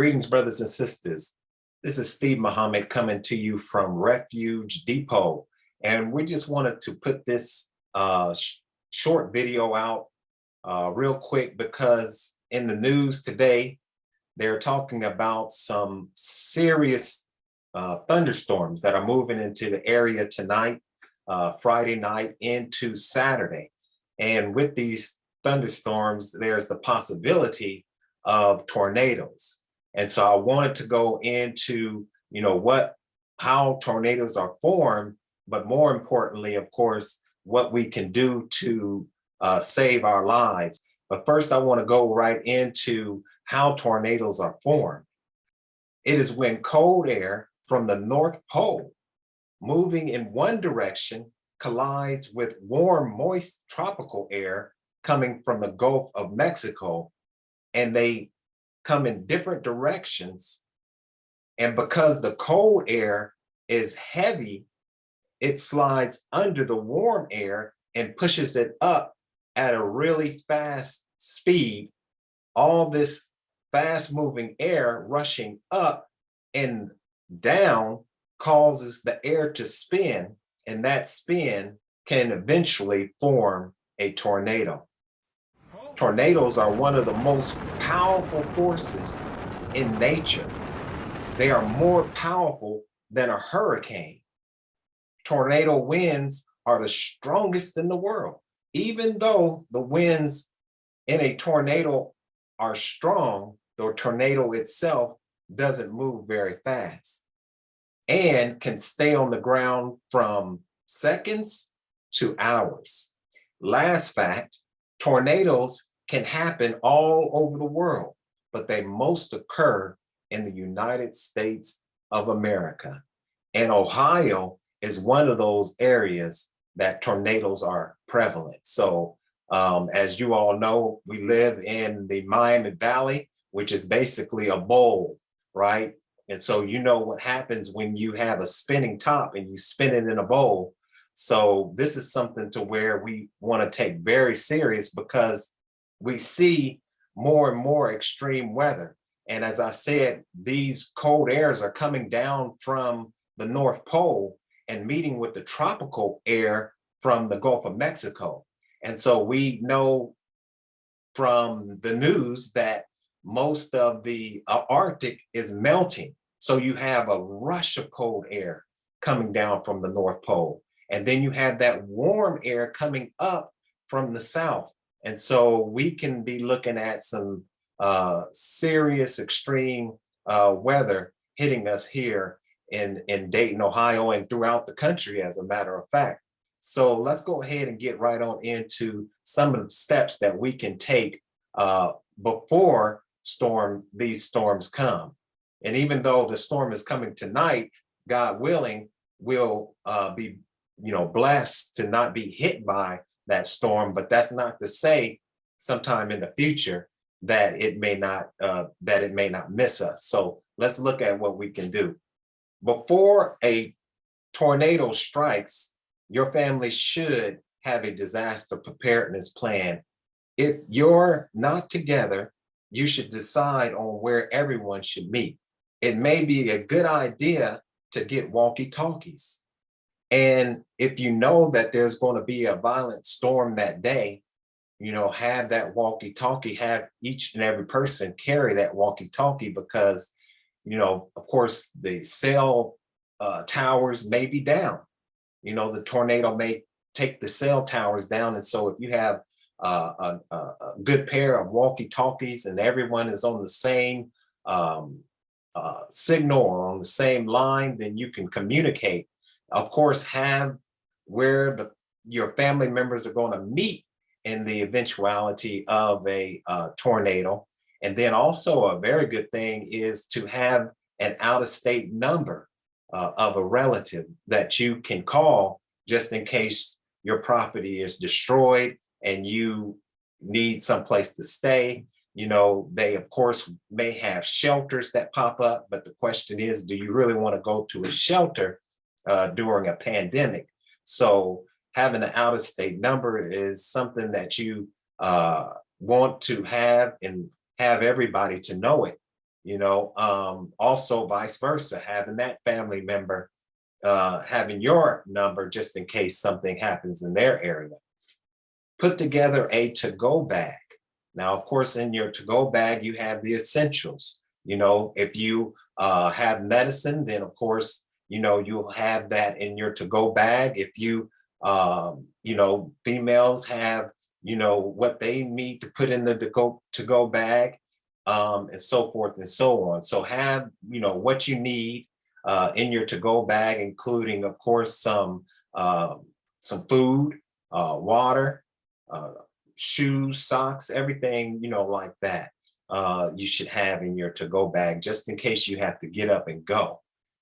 Greetings, brothers and sisters. This is Steve Muhammad coming to you from Refuge Depot. And we just wanted to put this short video out real quick because in the news today, they're talking about some serious thunderstorms that are moving into the area tonight, Friday night into Saturday. And with these thunderstorms, there's the possibility of tornadoes. And so I wanted to go into, how tornadoes are formed, but more importantly, of course, what we can do to save our lives. But first, I want to go right into how tornadoes are formed. It is when cold air from the North Pole moving in one direction collides with warm, moist tropical air coming from the Gulf of Mexico, and they come in different directions. And because the cold air is heavy, it slides under the warm air and pushes it up at a really fast speed. All this fast moving air rushing up and down causes the air to spin, and that spin can eventually form a tornado. Tornadoes are one of the most powerful forces in nature. They are more powerful than a hurricane. Tornado winds are the strongest in the world. Even though the winds in a tornado are strong, the tornado itself doesn't move very fast and can stay on the ground from seconds to hours. Last fact, tornadoes can happen all over the world, but they most occur in the United States of America. And Ohio is one of those areas that tornadoes are prevalent. So as you all know, we live in the Miami Valley, which is basically a bowl, right? And so you know what happens when you have a spinning top and you spin it in a bowl. So this is something to where we want to take very serious because we see more and more extreme weather. And as I said, these cold airs are coming down from the North Pole and meeting with the tropical air from the Gulf of Mexico. And so we know from the news that most of the Arctic is melting. So you have a rush of cold air coming down from the North Pole. And then you have that warm air coming up from the south. And so we can be looking at some serious extreme weather hitting us here in Dayton, Ohio, and throughout the country, as a matter of fact. So let's go ahead and get right on into some of the steps that we can take before these storms come. And even though the storm is coming tonight, God willing, we'll be blessed to not be hit by that storm. But that's not to say sometime in the future that it may not miss us. So let's look at what we can do. Before a tornado strikes, your family should have a disaster preparedness plan. If you're not together, you should decide on where everyone should meet. It may be a good idea to get walkie-talkies. And if you know that there's going to be a violent storm that day, have that walkie-talkie, have each and every person carry that walkie-talkie because, of course, the cell towers may be down. The tornado may take the cell towers down. And so if you have a good pair of walkie-talkies and everyone is on the same signal or on the same line, then you can communicate. Of course, have where your family members are going to meet in the eventuality of a tornado. And then also a very good thing is to have an out-of-state number of a relative that you can call just in case your property is destroyed and you need someplace to stay. They of course may have shelters that pop up, but the question is, do you really want to go to a shelter during a pandemic? So having an out-of-state number is something that you want to have and have everybody to know it. Also vice versa, having that family member having your number just in case something happens in their area. Put together a to-go bag. Now, of course, in your to-go bag, you have the essentials. If you have medicine, then of course, you'll have that in your to-go bag. If females have, what they need to put in the to-go bag, and so forth and so on. So have, what you need in your to-go bag, including, of course, some food, water, uh, shoes, socks, everything, like that. You should have in your to-go bag just in case you have to get up and go,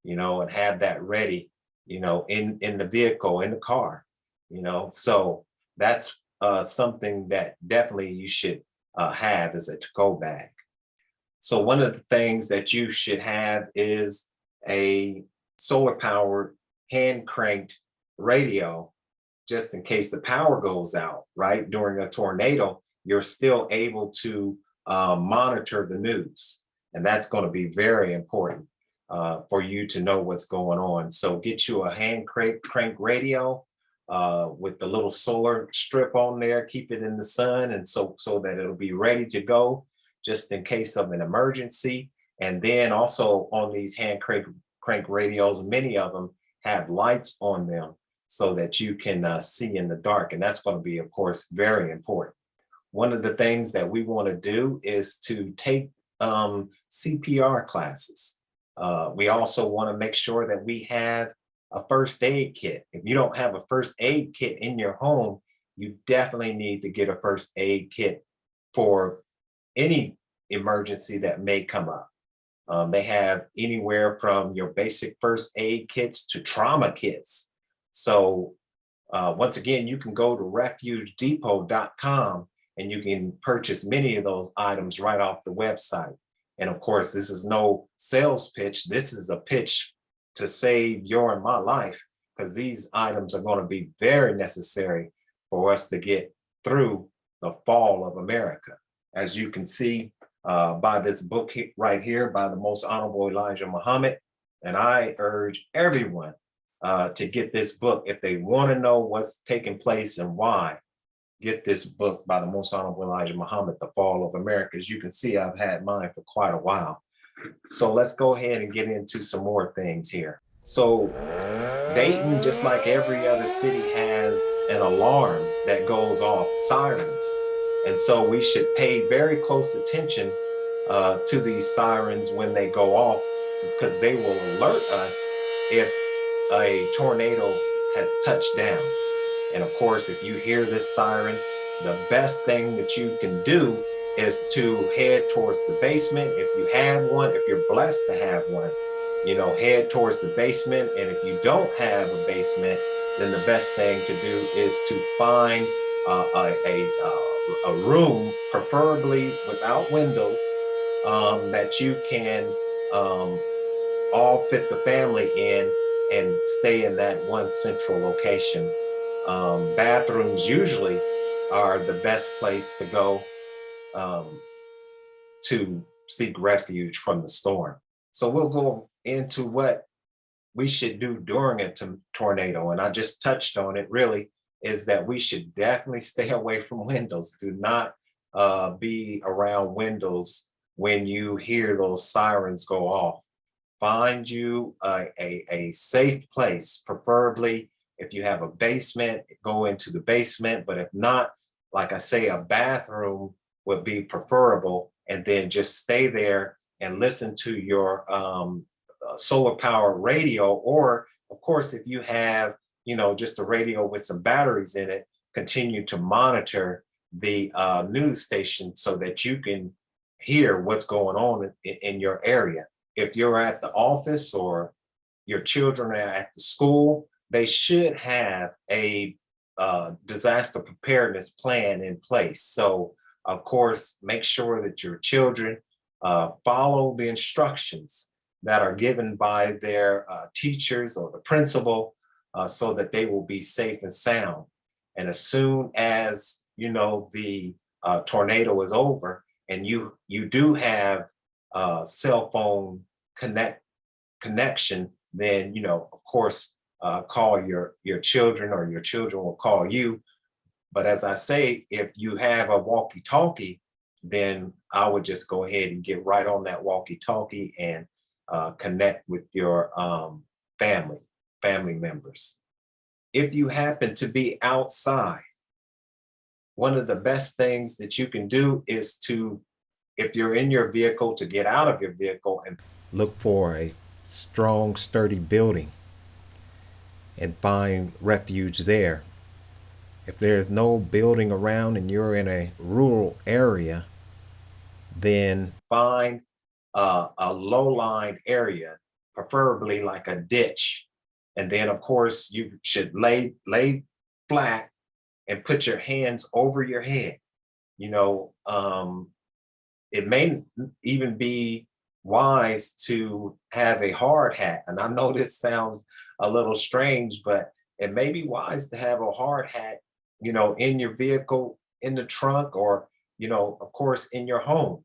and have that ready, in the vehicle, in the car, So that's something that definitely you should have as a to-go bag. So one of the things that you should have is a solar powered hand cranked radio, just in case the power goes out, right? During a tornado, you're still able to monitor the news. And that's going to be very important for you to know what's going on. So get you a hand crank radio with the little solar strip on there, keep it in the sun, and so that it'll be ready to go just in case of an emergency. And then also on these hand crank radios, many of them have lights on them so that you can see in the dark. And that's going to be, of course, very important. One of the things that we want to do is to take CPR classes. We also want to make sure that we have a first aid kit. If you don't have a first aid kit in your home, you definitely need to get a first aid kit for any emergency that may come up. They have anywhere from your basic first aid kits to trauma kits. So once again, you can go to refugedepot.com and you can purchase many of those items right off the website. And of course, this is no sales pitch. This is a pitch to save your and my life, because these items are going to be very necessary for us to get through the fall of America. As you can see by this book right here by the Most Honorable Elijah Muhammad. And I urge everyone to get this book if they want to know what's taking place and why. Get this book by the Most Honorable Elijah Muhammad, The Fall of America. As you can see, I've had mine for quite a while. So let's go ahead and get into some more things here. So Dayton, just like every other city, has an alarm that goes off, sirens. And so we should pay very close attention to these sirens when they go off, because they will alert us if a tornado has touched down. And of course, if you hear this siren, the best thing that you can do is to head towards the basement. If you have one, if you're blessed to have one, head towards the basement. And if you don't have a basement, then the best thing to do is to find a room, preferably without windows, that you can all fit the family in and stay in that one central location. Bathrooms usually are the best place to go to seek refuge from the storm. So we'll go into what we should do during a tornado. And I just touched on it, really, is that we should definitely stay away from windows. Do not be around windows when you hear those sirens go off. Find you a safe place, preferably if you have a basement, go into the basement. But if not, like I say, a bathroom would be preferable. And then just stay there and listen to your solar power radio. Or of course, if you have, just a radio with some batteries in it, continue to monitor the news station so that you can hear what's going on in your area. If you're at the office or your children are at the school, they should have a disaster preparedness plan in place. So, of course, make sure that your children follow the instructions that are given by their teachers or the principal, so that they will be safe and sound. And as soon as the tornado is over, and you do have cell phone connection, then, of course, call your children, or your children will call you. But as I say, if you have a walkie-talkie, then I would just go ahead and get right on that walkie-talkie and connect with your family members. If you happen to be outside, one of the best things that you can do is to, if you're in your vehicle, to get out of your vehicle and look for a strong, sturdy building and find refuge there. If there's no building around and you're in a rural area, then find a low-lying area, preferably like a ditch. And then, of course, you should lay flat and put your hands over your head. You know, it may even be wise to have a hard hat. And I know this sounds a little strange, but it may be wise to have a hard hat, in your vehicle, in the trunk, or, of course, in your home,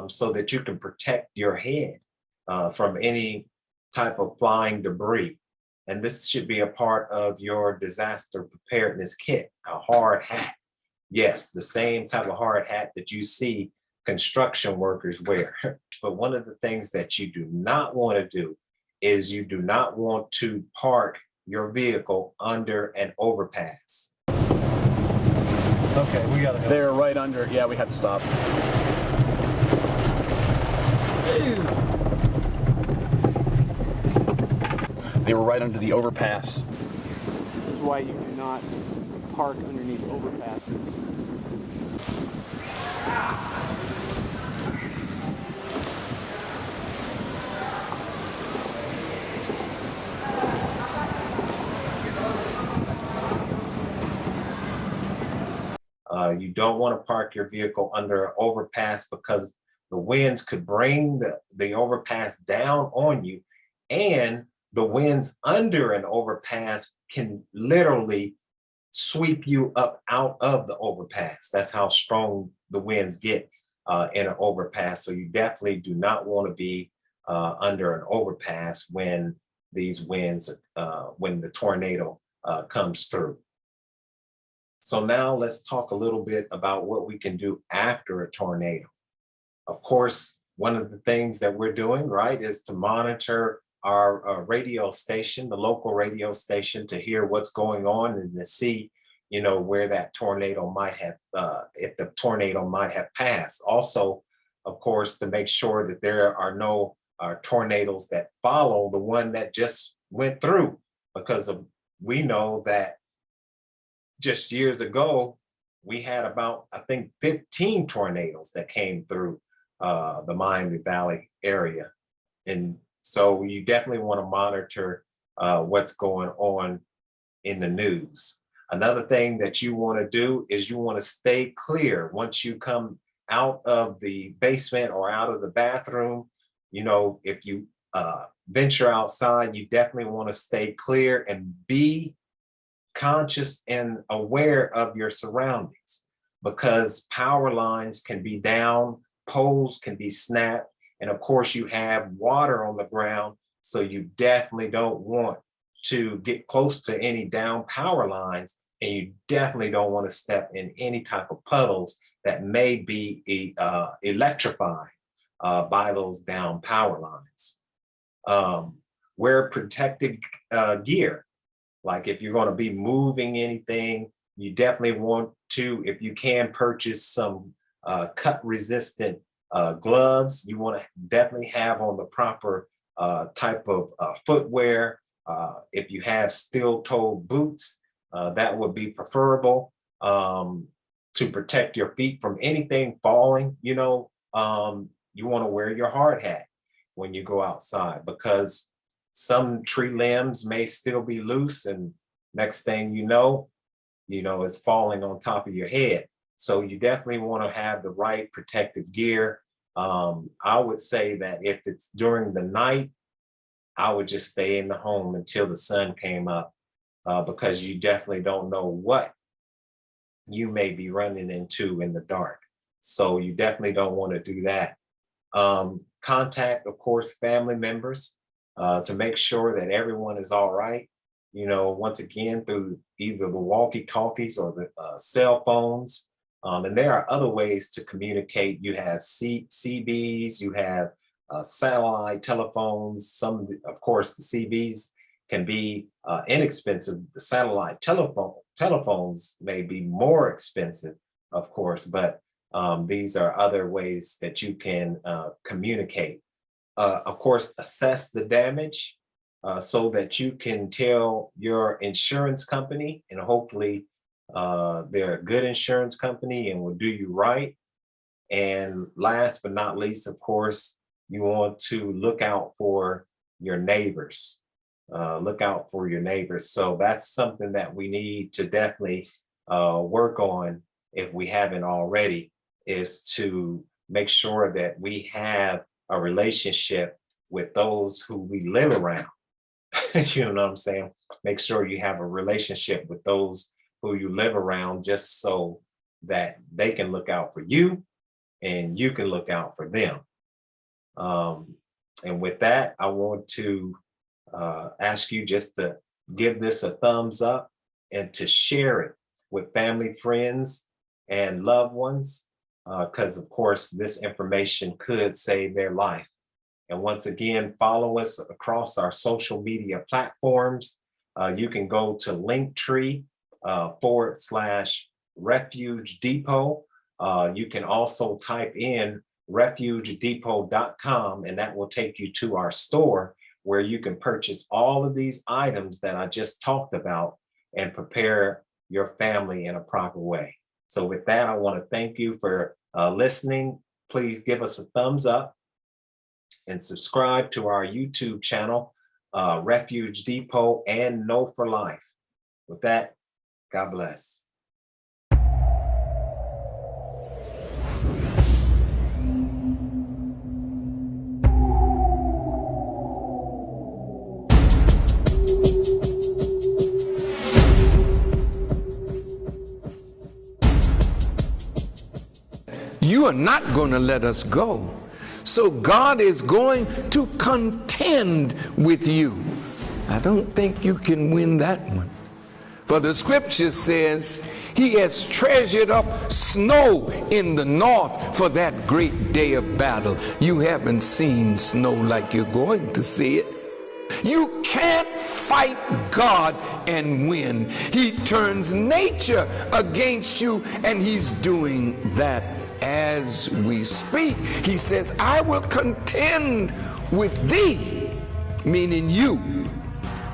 so that you can protect your head from any type of flying debris. And this should be a part of your disaster preparedness kit, a hard hat. Yes, the same type of hard hat that you see construction workers wear. But one of the things that you do not want to do is you do not want to park your vehicle under an overpass. Okay, we gotta go. They're right under, yeah, we have to stop. Jeez. They were right under the overpass. This is why you do not park underneath overpasses. You don't want to park your vehicle under an overpass, because the winds could bring the overpass down on you, and the winds under an overpass can literally sweep you up out of the overpass. That's how strong the winds get in an overpass. So you definitely do not want to be under an overpass when these winds, when the tornado comes through. So now let's talk a little bit about what we can do after a tornado. Of course, one of the things that we're doing, right, is to monitor our radio station, the local radio station, to hear what's going on and to see, where that tornado might have, if the tornado might have passed. Also, of course, to make sure that there are no tornadoes that follow the one that just went through, because we know that just years ago, we had about, I think, 15 tornadoes that came through the Miami Valley area. And so you definitely want to monitor what's going on in the news. Another thing that you want to do is you want to stay clear once you come out of the basement or out of the bathroom. If you venture outside, you definitely want to stay clear and be conscious and aware of your surroundings, because power lines can be down, poles can be snapped, and of course you have water on the ground, so you definitely don't want to get close to any down power lines, and you definitely don't want to step in any type of puddles that may be electrified by those down power lines. Wear protective gear. Like if you're going to be moving anything, you definitely want to, if you can, purchase some cut resistant gloves. You want to definitely have on the proper type of footwear. If you have steel-toed boots, that would be preferable to protect your feet from anything falling. You want to wear your hard hat when you go outside, because some tree limbs may still be loose, and next thing you know, it's falling on top of your head. So you definitely want to have the right protective gear. I would say that if it's during the night, I would just stay in the home until the sun came up, because you definitely don't know what you may be running into in the dark. So you definitely don't want to do that. contact, of course, family members to make sure that everyone is all right. You know, once again, through either the walkie-talkies or the cell phones. And there are other ways to communicate. You have CBs, you have satellite telephones. Some, of course, the CBs can be inexpensive. The satellite telephones may be more expensive, of course, but these are other ways that you can communicate. Of course, assess the damage so that you can tell your insurance company, and hopefully they're a good insurance company and will do you right. And last but not least, of course, you want to look out for your neighbors. Look out for your neighbors. So that's something that we need to definitely work on, if we haven't already, is to make sure that we have a relationship with those who we live around. You know what I'm saying? Make sure you have a relationship with those who you live around, just so that they can look out for you and you can look out for them. And with that, I want to ask you just to give this a thumbs up and to share it with family, friends, and loved ones, because of course this information could save their life. And once again, follow us across our social media platforms. You can go to Linktree /Refuge Depot. You can also type in refugedepot.com, and that will take you to our store, where you can purchase all of these items that I just talked about and prepare your family in a proper way. So with that, I want to thank you for listening. Please give us a thumbs up and subscribe to our YouTube channel, Refuge Depot and Know for Life. With that, God bless. You are not going to let us go. So God is going to contend with you. I don't think you can win that one. For the scripture says he has treasured up snow in the north for that great day of battle. You haven't seen snow like you're going to see it. You can't fight God and win. He turns nature against you, and he's doing that as we speak. He says, I will contend with thee, meaning you,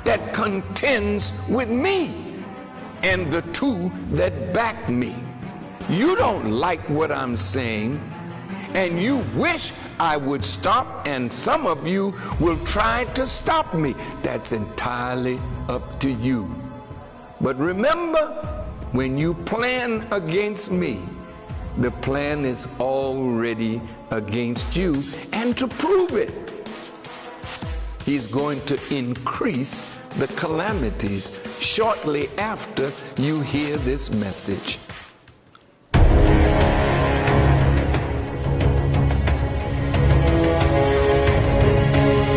that contends with me, and the two that back me. You don't like what I'm saying, and you wish I would stop, and some of you will try to stop me. That's entirely up to you. But remember, when you plan against me, the plan is already against you, and to prove it, he's going to increase the calamities shortly after you hear this message.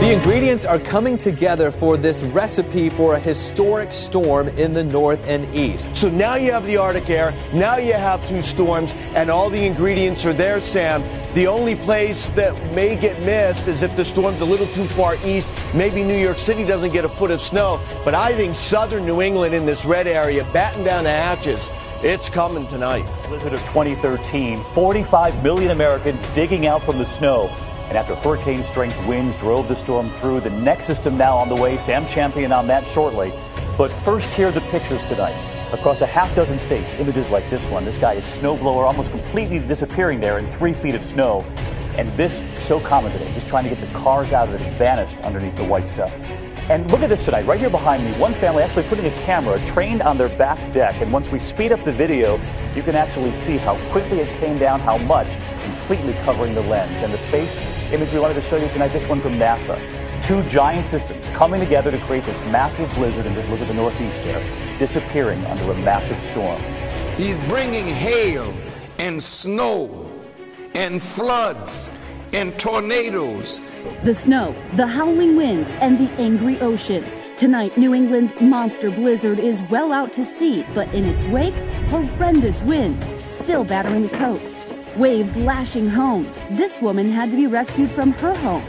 The ingredients are coming together for this recipe for a historic storm in the north and east. So now you have the Arctic air, now you have two storms, and all the ingredients are there, Sam. The only place that may get missed is if the storm's a little too far east. Maybe New York City doesn't get a foot of snow, but I think southern New England in this red area, batten down the hatches. It's coming tonight. Blizzard of 2013, 45 million Americans digging out from the snow. And after hurricane-strength winds drove the storm through, the next system now on the way. Sam Champion on that shortly. But first, here are the pictures tonight. Across a half dozen states, images like this one. This guy is snowblower, almost completely disappearing there in 3 feet of snow. And this, so common today, just trying to get the cars out of it. It vanished underneath the white stuff. And look at this tonight, right here behind me. One family actually putting a camera trained on their back deck. And once we speed up the video, you can actually see how quickly it came down, how much, completely covering the lens. And the space image we wanted to show you tonight, this one from NASA. 2 giant systems coming together to create this massive blizzard, and just look at the northeast there, disappearing under a massive storm. He's bringing hail and snow and floods and tornadoes. The snow, the howling winds, and the angry ocean. Tonight, New England's monster blizzard is well out to sea, but in its wake, horrendous winds still battering the coast. Waves lashing homes. This woman had to be rescued from her home.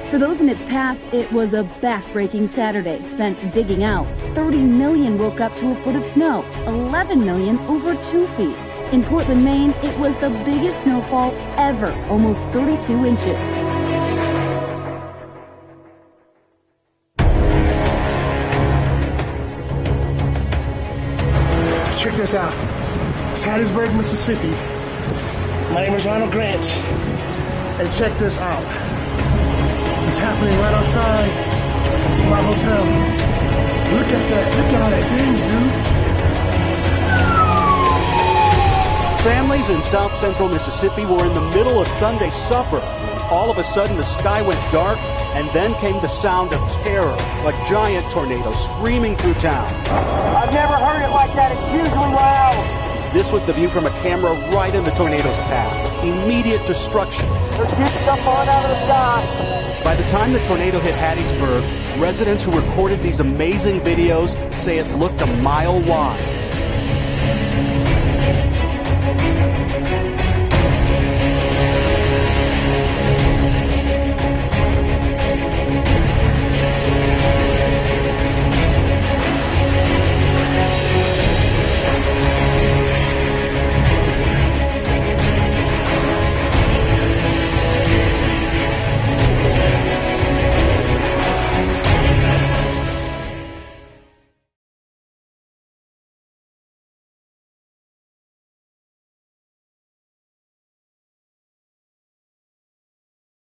For those in its path, it was a back-breaking Saturday spent digging out. 30 million woke up to a foot of snow, 11 million over 2 feet. In Portland, Maine, it was the biggest snowfall ever, almost 32 inches. Check this out. It's Hattiesburg, Mississippi. My name is Ronald Grant. And check this out. It's happening right outside my hotel. Look at that. Look at all that damage, dude. Families in south central Mississippi were in the middle of Sunday supper when all of a sudden the sky went dark and then came the sound of terror, like giant tornadoes screaming through town. I've never heard it like that. It's hugely loud. This was the view from a camera right in the tornado's path. Immediate destruction. There's huge stuff falling out of the sky. By the time the tornado hit Hattiesburg, residents who recorded these amazing videos say it looked a mile wide.